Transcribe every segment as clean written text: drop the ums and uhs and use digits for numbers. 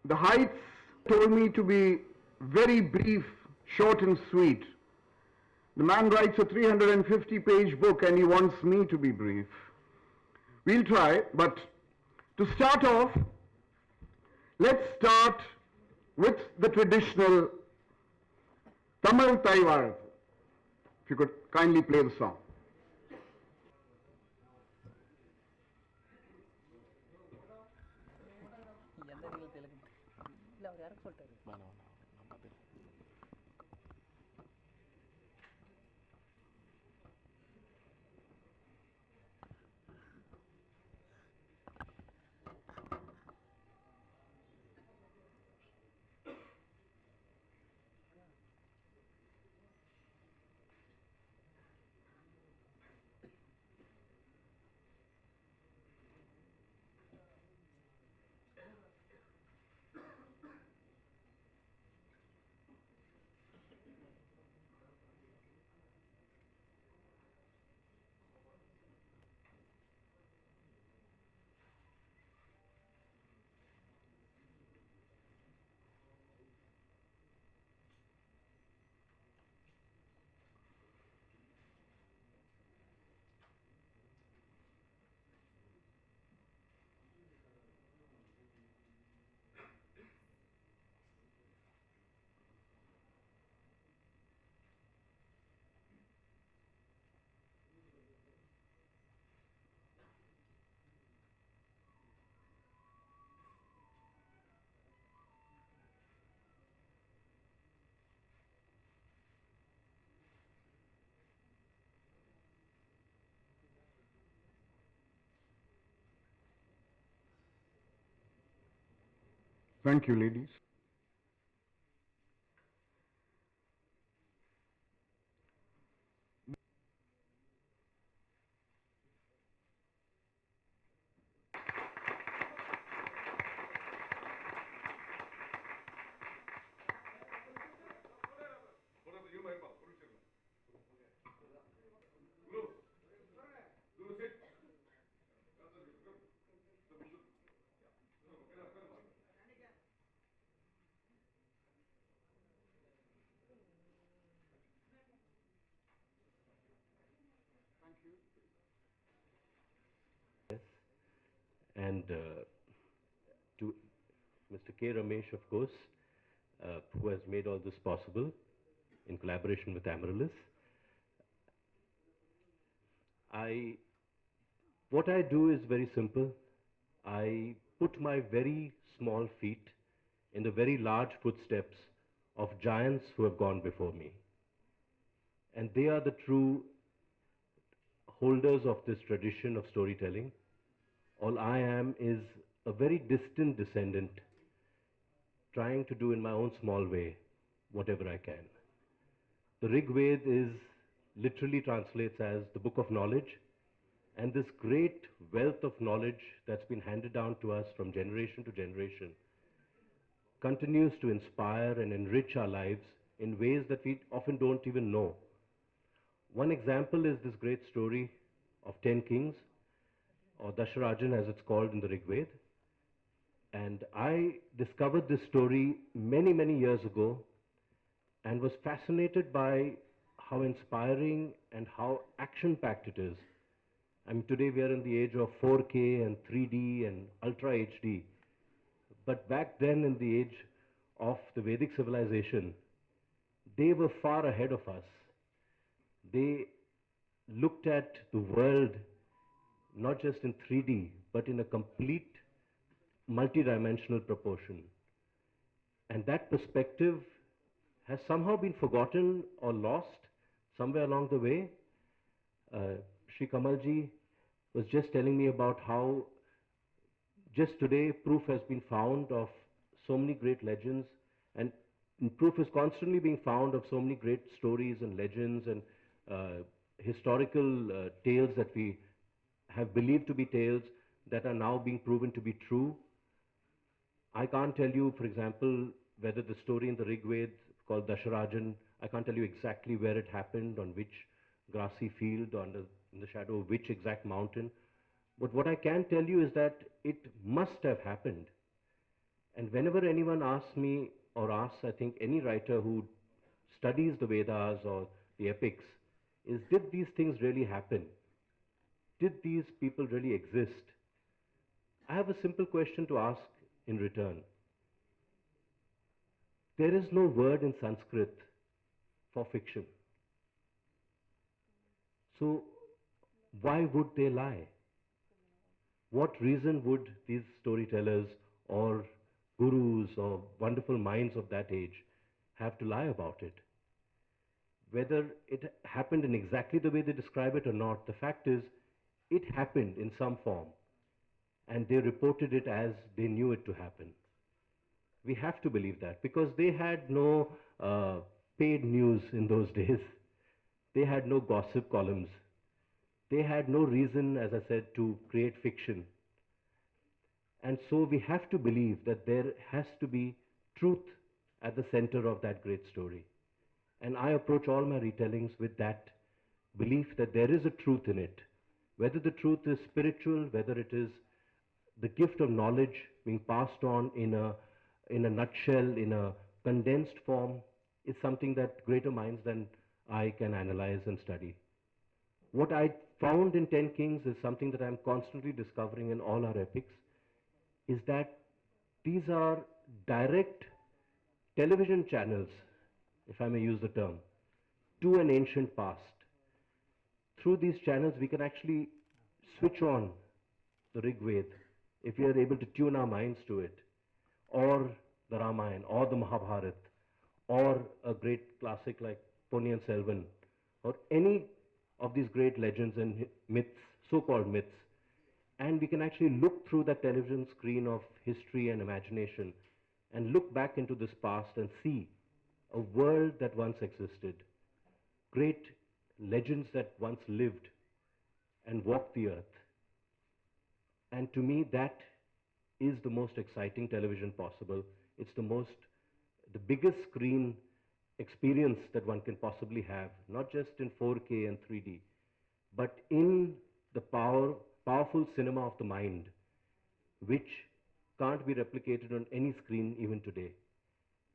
The Heights told me to be very brief, short and sweet. The man writes a 350-page book and he wants me to be brief. We'll try, but to start off, let's start with the traditional Tamil Taivar. If you could kindly play the song. Thank you, ladies. And to Mr. K. Ramesh, of course, who has made all this possible in collaboration with Amaryllis. What I do is very simple. I put my very small feet in the very large footsteps of giants who have gone before me. And they are the true holders of this tradition of storytelling. All I am is a very distant descendant, trying to do in my own small way whatever I can. The Rig Ved is literally translates as the book of knowledge, and this great wealth of knowledge that's been handed down to us from generation to generation continues to inspire and enrich our lives in ways that we often don't even know. One example is this great story of 10 kings, or Dasharajan as it's called in the Rig Ved. And I discovered this story many, many years ago and was fascinated by how inspiring and how action-packed it is. I mean, today we are in the age of 4K and 3D and Ultra HD. But back then, in the age of the Vedic civilization, they were far ahead of us. They looked at the world not just in 3D, but in a complete multidimensional proportion. And that perspective has somehow been forgotten or lost somewhere along the way. Shri Kamalji was just telling me about how just today proof has been found of so many great legends, and proof is constantly being found of so many great stories and legends and historical tales that we have believed to be tales that are now being proven to be true. I can't tell you, for example, whether the story in the Rig Ved called Dasharajan, I can't tell you exactly where it happened, on which grassy field, in the shadow of which exact mountain. But what I can tell you is that it must have happened. And whenever anyone asks me, or asks, I think, any writer who studies the Vedas or the epics, is did these things really happen? Did these people really exist? I have a simple question to ask in return. There is no word in Sanskrit for fiction. So why would they lie? What reason would these storytellers or gurus or wonderful minds of that age have to lie about it? Whether it happened in exactly the way they describe it or not, the fact is, it happened in some form, and they reported it as they knew it to happen. We have to believe that because they had no paid news in those days. They had no gossip columns. They had no reason, as I said, to create fiction. And so we have to believe that there has to be truth at the center of that great story. And I approach all my retellings with that belief that there is a truth in it. Whether the truth is spiritual, whether it is the gift of knowledge being passed on in a nutshell, in a condensed form, is something that greater minds than I can analyze and study. What I found in Ten Kings is something that I'm constantly discovering in all our epics, is that these are direct television channels, if I may use the term, to an ancient past. Through these channels, we can actually switch on the Rig Veda if we are able to tune our minds to it, or the Ramayana, or the Mahabharata, or a great classic like Ponniyin Selvan, or any of these great legends and myths, so-called myths, and we can actually look through that television screen of history and imagination and look back into this past and see a world that once existed, great legends that once lived and walked the earth. And to me, that is the most exciting television possible. It's the biggest screen experience that one can possibly have, not just in 4K and 3D, but in the powerful cinema of the mind, which can't be replicated on any screen even today.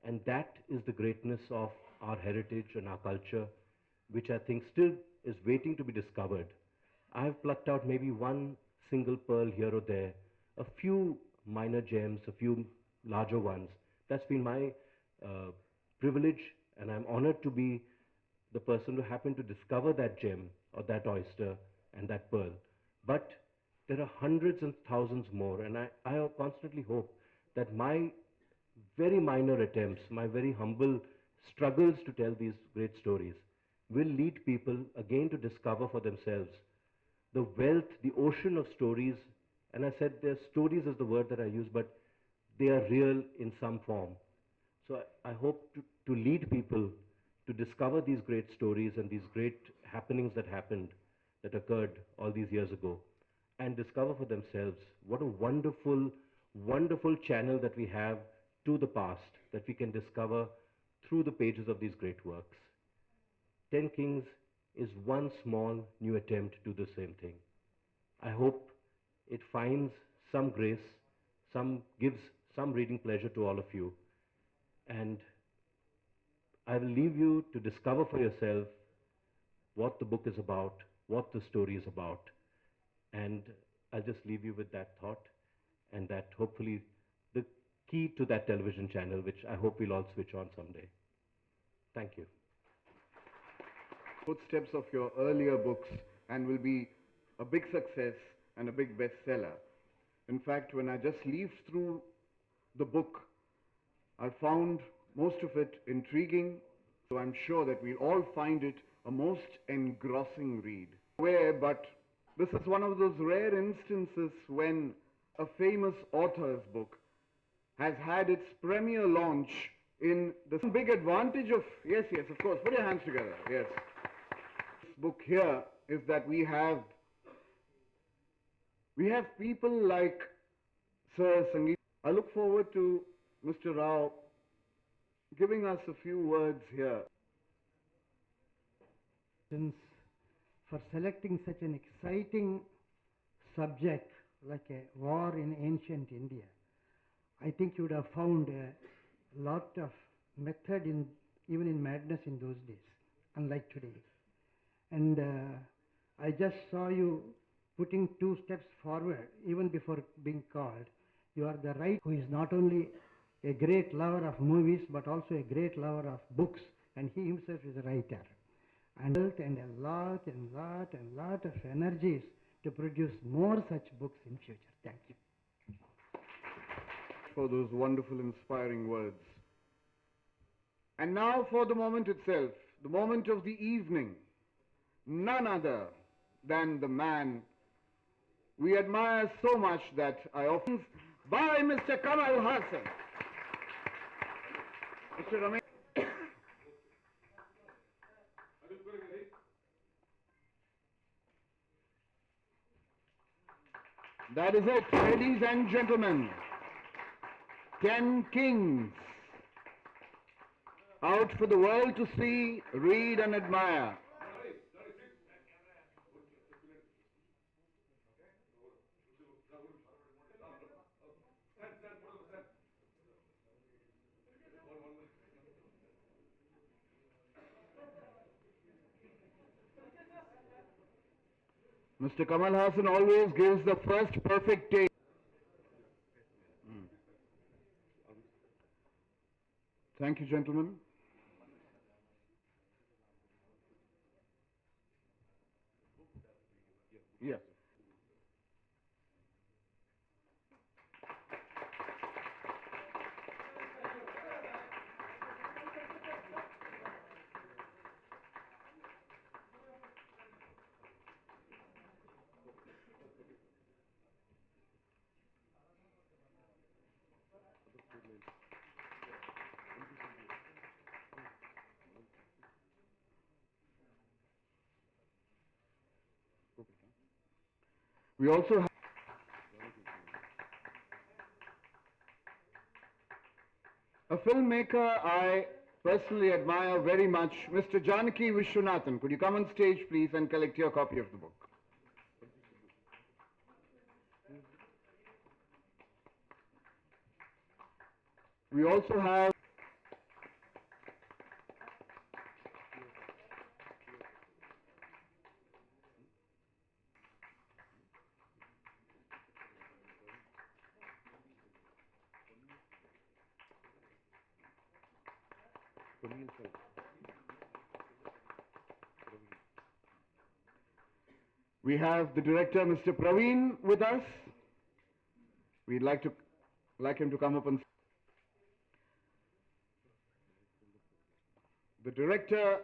And that is the greatness of our heritage and our culture, which I think still is waiting to be discovered. I have plucked out maybe one single pearl here or there, a few minor gems, a few larger ones. That's been my privilege, and I'm honored to be the person who happened to discover that gem or that oyster and that pearl. But there are hundreds and thousands more, and I constantly hope that my very minor attempts, my very humble struggles to tell these great stories will lead people again to discover for themselves the wealth, the ocean of stories. And I said their stories is the word that I use, but they are real in some form. So I hope to lead people to discover these great stories and these great happenings that happened, that occurred all these years ago, and discover for themselves what a wonderful, wonderful channel that we have to the past that we can discover through the pages of these great works. Ten Kings is one small new attempt to do the same thing. I hope it finds some grace, gives some reading pleasure to all of you, and I will leave you to discover for yourself what the book is about, what the story is about, and I'll just leave you with that thought, and that hopefully the key to that television channel, which I hope we'll all switch on someday. Thank you. Footsteps of your earlier books and will be a big success and a big bestseller. In fact, when I just leafed through the book, I found most of it intriguing, so I'm sure that we'll all find it a most engrossing read. But this is one of those rare instances when a famous author's book has had its premiere launch in the big advantage of, yes, of course, put your hands together, yes. This book here is that we have people like Sir Sangeet. I look forward to Mr. Rao giving us a few words here. Since for selecting such an exciting subject like a war in ancient India, I think you would have found a lot of method in even in madness in those days, unlike today. And I just saw you putting 2 steps forward even before being called. You are the right who is not only a great lover of movies but also a great lover of books, and he himself is a writer. And a lot of energies to produce more such books in future. Thank you. For those wonderful, inspiring words. And now for the moment itself, the moment of the evening. None other than the man we admire so much that I often by Mr. Kamal Hassan. Mr. Ramesh. That is it, ladies and gentlemen. 10 kings out for the world to see, read and admire. Mr. Kamal Hassan always gives the first perfect take. Thank you, gentlemen. Yes. We also have a filmmaker I personally admire very much, Mr. Janaki Vishwanathan. Could you come on stage, please, and collect your copy of the book? We also have the director, Mr. Praveen, with us. We'd like him to come up and the director.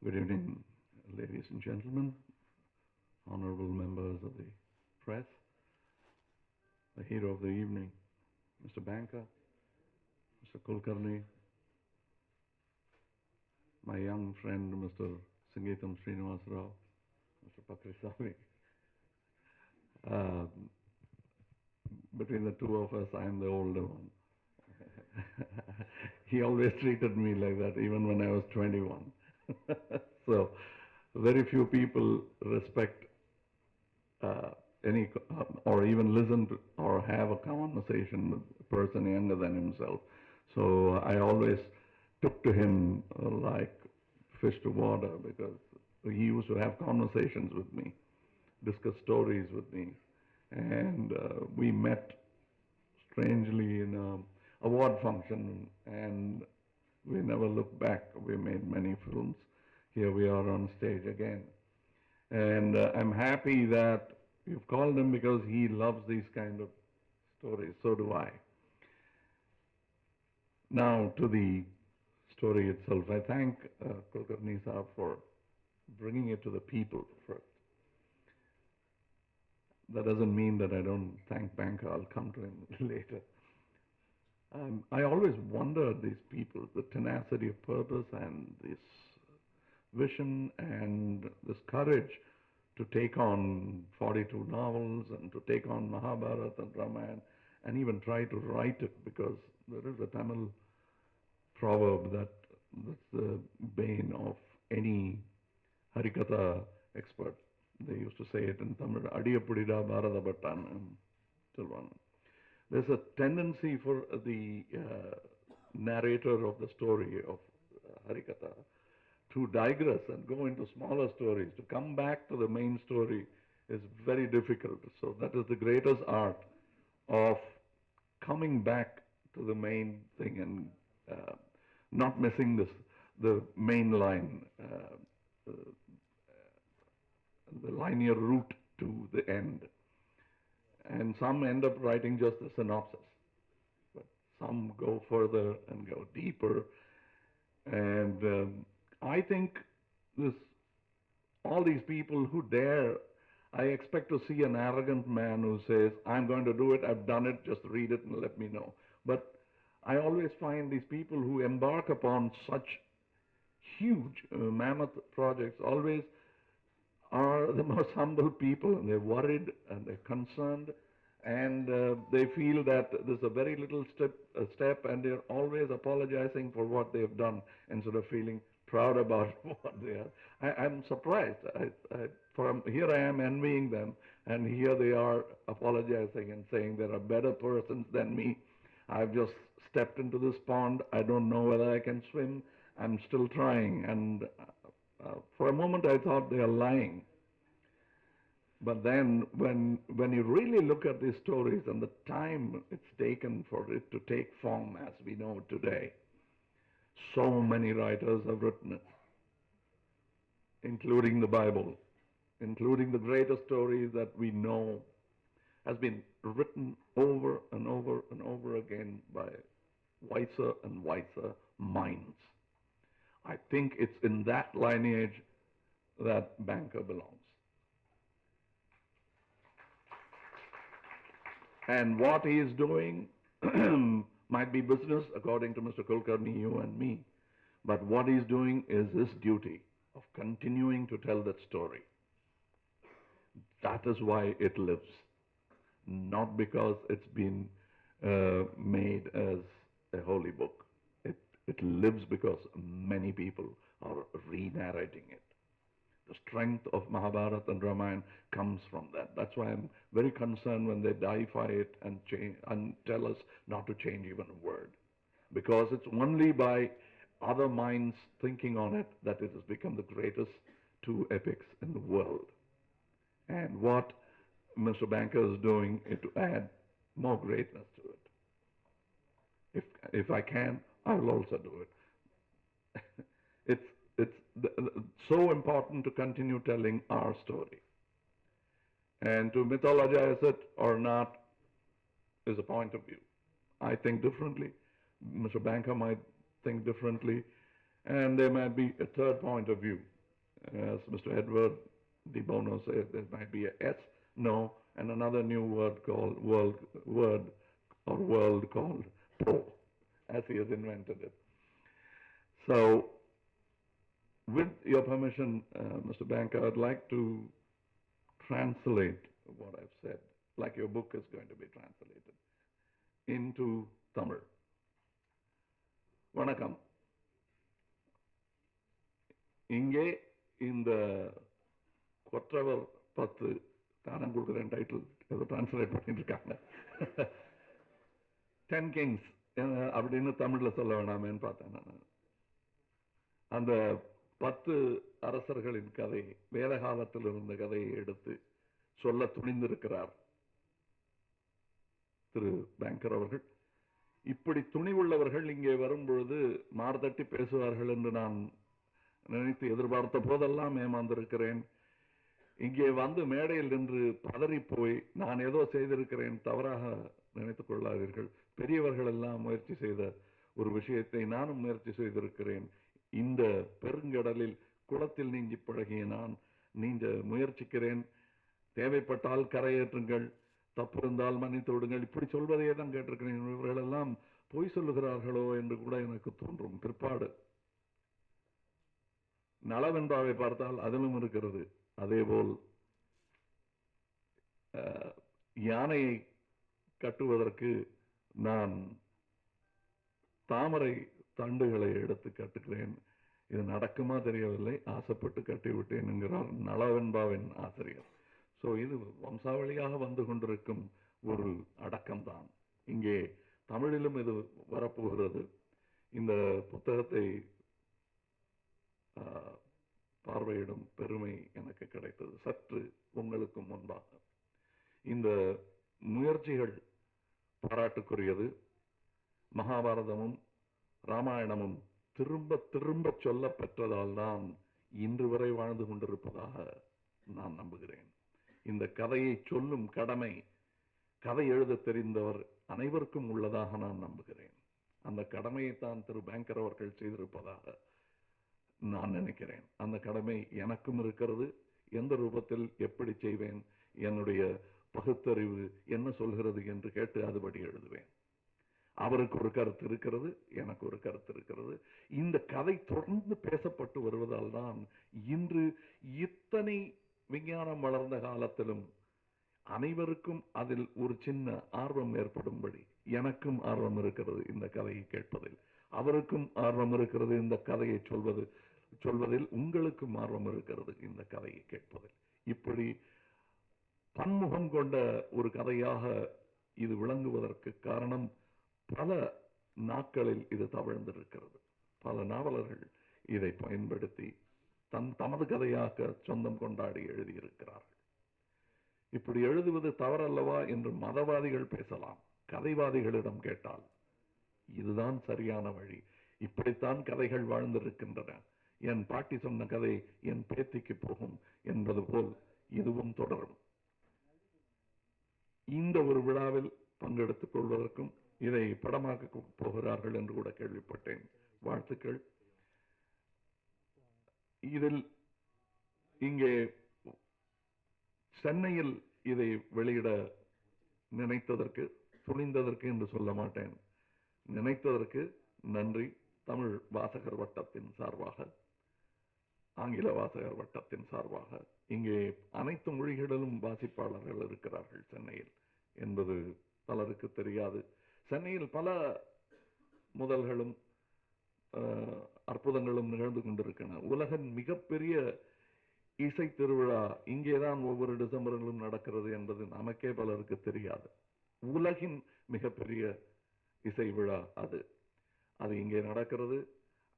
Good evening, ladies and gentlemen, honorable members of the press, the hero of the evening, Mr. Banker, Mr. Kulkarni, my young friend, Mr. Sangeetam Srinivas Rao, Mr. Pakrisami. Between the two of us, I am the older one. He always treated me like that, even when I was 21. So, very few people respect or even listen to or have a conversation with a person younger than himself. So I always took to him like fish to water, because he used to have conversations with me, discuss stories with me, and we met strangely in an award function, and we never looked back. We made many films. Here we are on stage again. And I'm happy that you've called him, because he loves these kind of stories. So do I. Now to the story itself. I thank Kulkarni Saab for bringing it to the people first. That doesn't mean that I don't thank Banker. I'll come to him later. I always wondered these people, the tenacity of purpose and this vision and this courage to take on 42 novels and to take on Mahabharata and Ramayana and even try to write it, because there is a Tamil proverb that's the bane of any Harikatha expert. They used to say it in Tamil, Adiyapudida Bharadabhattan Silvan. There's a tendency for the narrator of the story of Harikatha to digress and go into smaller stories. To come back to the main story is very difficult. So that is the greatest art of coming back to the main thing and not missing the main line, the linear route to the end. And some end up writing just a synopsis, but some go further and go deeper. And I think this, all these people who dare, I expect to see an arrogant man who says, I'm going to do it, I've done it, just read it and let me know. But I always find these people who embark upon such huge mammoth projects always are the most humble people, and they're worried and they're concerned, and they feel that there's a very little step, and they're always apologizing for what they've done instead of feeling proud about what they are. I'm surprised. Here I am envying them, and here they are apologizing and saying there are better persons than me. I've just stepped into this pond. I don't know whether I can swim. I'm still trying. And for a moment I thought they are lying. But then when you really look at these stories and the time it's taken for it to take form as we know today, so many writers have written it, including the Bible, including the greatest stories that we know, has been written over and over and over again by wiser and wiser minds. I think it's in that lineage that Banker belongs. And what he is doing might be business, according to Mr. Kulkarni, you and me. But what he's doing is his duty of continuing to tell that story. That is why it lives. Not because it's been made as a holy book. It lives because many people are re-narrating it. The strength of Mahabharata and Ramayana comes from that. That's why I'm very concerned when they deify it and change and tell us not to change even a word. Because it's only by other minds thinking on it that it has become the greatest two epics in the world. And what Mr. Banker is doing is to add more greatness to it. If I can, I will also do it. It's so important to continue telling our story. And to mythologize it or not is a point of view. I think differently. Mr. Banker might think differently. And there might be a third point of view. As Mr. Edward de Bono said, there might be a yes, no, and another new word called world called po, as he has invented it. So, with your permission, Mr. Banker, I'd like to translate what I've said, like your book is going to be translated, into Tamil. Vanakkam. இங்கே இந்த கொற்றவர் 10 தானம் கொடுக்குறேன் title ஏதோ translate பண்ணிட்டு இருக்காங்க 10 Kings அப்படின்னு தமிழ்ல சொல்ல வேணாமேன்னு பார்த்தேன் நான். அந்த 10 அரசர்களின் கதை, வேத காலத்தில் இருந்த கதையை எடுத்து சொல்ல துணிந்திருக்கிறார் திரு பேங்கர் அவர்கள். இப்படி துணிவுள்ளவர்கள் இங்கே வரும்பொழுது மார்தட்டி பேசுவார்கள் என்று நான் நினைத்து எதிர்பார்த்த போதெல்லாம் ஏமாந்திருக்கிறேன். இங்கே வந்து மேடையில் நின்று பதறி போய் நான் ஏதோ செய்திருக்கிறேன், தவறாக நினைத்துக் கொள்ளாதீர்கள். பெரியவர்கள் எல்லாம் முயற்சி செய்த ஒரு விஷயத்தை நானும் முயற்சி செய்திருக்கிறேன். இந்த பெருங்கடலில் குளத்தில் நீஞ்சி பழகிய நான் நீஞ்ச முயற்சிக்கிறேன். தேவைப்பட்டால் கரையேற்றுங்கள், தப்பு இருந்தால் மன்னித்து விடுங்கள், இப்படி சொல்வதையே தான் கேட்டிருக்கிறேன். இவர்களெல்லாம் பொய் சொல்லுகிறார்களோ என்று கூட எனக்கு தோன்றும் பிற்பாடு. நலவென்றாவை பார்த்தால் அதிலும் இருக்கிறது. அதேபோல் யானையை கட்டுவதற்கு நான் தாமரை தண்டுகளை எடுத்து கட்டுகிறேன். இது நடக்குமா தெரியவில்லை, ஆசைப்பட்டு கட்டிவிட்டேன் என்கிறார் நளவெண்பாவின் ஆசிரியர். ஸோ இது வம்சாவளியாக வந்து கொண்டிருக்கும் ஒரு அடக்கம்தான். இங்கே தமிழிலும் இது வரப்போகிறது. இந்த புத்தகத்தை பார்வையிடும் பெருமை எனக்கு கிடைத்தது சற்று உங்களுக்கு முன்பாக. இந்த முயற்சிகள் பாராட்டுக்குரியது. மகாபாரதமும் ராமாயணமும் திரும்ப திரும்ப சொல்ல பெற்றதால் தான் இன்று வரை வாழ்ந்து கொண்டிருப்பதாக நான் நம்புகிறேன். இந்த கதையை சொல்லும் கடமை கதை எழுத தெரிந்தவர் அனைவருக்கும் உள்ளதாக நான் நம்புகிறேன். அந்த கடமையை தான் திரு பேங்கர் அவர்கள் செய்திருப்பதாக நான் நினைக்கிறேன். அந்த கடமை எனக்கும் இருக்கிறது. எந்த ரூபத்தில் எப்படி செய்வேன், என்னுடைய பகுத்தறிவு என்ன சொல்கிறது என்று கேட்டு அதுபடி எழுதுவேன். அவருக்கு ஒரு கருத்து இருக்கிறது, எனக்கு ஒரு கருத்து இருக்கிறது. இந்த கதை தொடர்ந்து பேசப்பட்டு வருவதால் தான் இன்று இத்தனை விஞ்ஞானம் வளர்ந்த காலத்திலும் அனைவருக்கும் அதில் ஒரு சின்ன ஆர்வம் ஏற்படும்படி எனக்கும் ஆர்வம் இருக்கிறது இந்த கதையை கேட்பதில், அவருக்கும் ஆர்வம் இருக்கிறது இந்த கதையை சொல்வதில், உங்களுக்கும் ஆர்வம் இருக்கிறது இந்த கதையை கேட்பதில். இப்படி பன்முகம் கொண்ட ஒரு கதையாக இது விளங்குவதற்கு காரணம் பல நாட்களில் இது தவழ்ந்திருக்கிறது. பல நாவலர்கள் இதை பயன்படுத்தி தமது கதையாக சொந்தம் கொண்டாடி எழுதியிருக்கிறார்கள். இப்படி எழுதுவது தவறல்லவா என்று மதவாதிகள் பேசலாம். கதைவாதிகளிடம் கேட்டால் இதுதான் சரியான வழி, இப்படித்தான் கதைகள் வாழ்ந்திருக்கின்றன, என் பாட்டி சொன்ன கதை என் பேத்திக்கு போகும் என்பது போல் இதுவும் தொடரும். இந்த ஒரு விழாவில் பங்கெடுத்துக் கொள்வதற்கும் இதை படமாக்க போகிறார்கள் என்று கூட கேள்விப்பட்டேன். வாழ்த்துக்கள். இதில் இங்கே சென்னையில் இதை வெளியிட நினைத்ததற்கு, துணிந்ததற்கு என்று சொல்ல மாட்டேன், நினைத்ததற்கு நன்றி. தமிழ் வாசகர் வட்டத்தின் சார்பாக, ஆங்கில வாசகர் வட்டத்தின் சார்பாக, இங்கே அனைத்து மொழிகளிலும் வாசிப்பாளர்கள் இருக்கிறார்கள் சென்னையில் என்பது பலருக்கு தெரியாது. சென்னையில் பல முதல்களும் அற்புதங்களும் நிகழ்ந்து கொண்டிருக்கின்றன. உலகின் மிகப்பெரிய இசை திருவிழா இங்கேதான் ஒவ்வொரு டிசம்பரிலும் நடக்கிறது என்பது நமக்கே பலருக்கு தெரியாது. உலகின் மிகப்பெரிய இசை விழா அது இங்கே நடக்கிறது.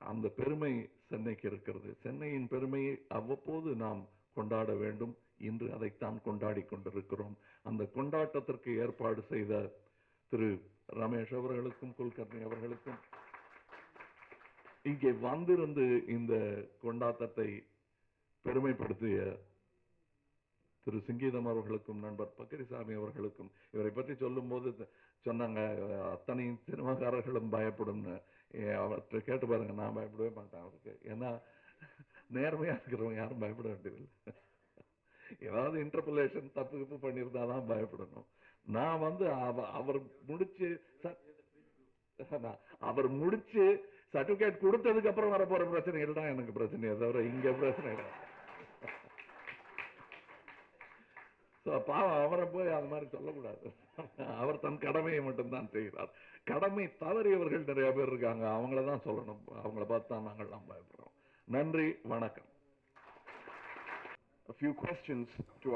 அந்த பெருமை சென்னைக்கு இருக்கிறது. சென்னையின் பெருமையை அவ்வப்போது நாம் கொண்டாட வேண்டும். இன்று அதைத்தான் கொண்டாடி கொண்டிருக்கிறோம். அந்த கொண்டாட்டத்திற்கு ஏற்பாடு செய்த திரு ரமேஷ் அவர்களுக்கும் குல்கர்ணி அவர்களுக்கும், இங்கே வந்திருந்து இந்த கொண்டாட்டத்தை பெருமைப்படுத்திய திரு சிங்கீதம் அவர்களுக்கும், நண்பர் பக்கிரிசாமி அவர்களுக்கும், இவரை பற்றி சொல்லும் போது சொன்னாங்க அத்தனை சினிமாக்காரர்களும் பயப்படும். அவற்றை கேட்டு பாருங்க, நான் பயப்படவே மாட்டேன் அவருக்கு. ஏன்னா நேர்மையா இருக்கிறவங்க யாரும் பயப்பட வேண்டியதில்லை. ஏதாவது இன்டர்புலேஷன் தப்பு பண்ணியிருந்தாதான் பயப்படணும். நான் அவர் முடிச்சு சர்டிபிகேட் கொடுத்ததுக்கு அப்புறம் வர போற பிரச்சனைகள் தான் எனக்கு பிரச்சனையே தவிர இங்க பிரச்சனை இல்லை. பாவம், அவரை போய் அது மாதிரி சொல்லக்கூடாது. அவர் தன் கடமையை மட்டும்தான் செய்கிறார். கடமை தவறியவர்கள் நிறைய பேர் இருக்காங்க, அவங்களதான் சொல்லணும். அவங்கள பார்த்து தான் நாங்கள்லாம் பயப்படுறோம். நன்றி, வணக்கம். A few questions to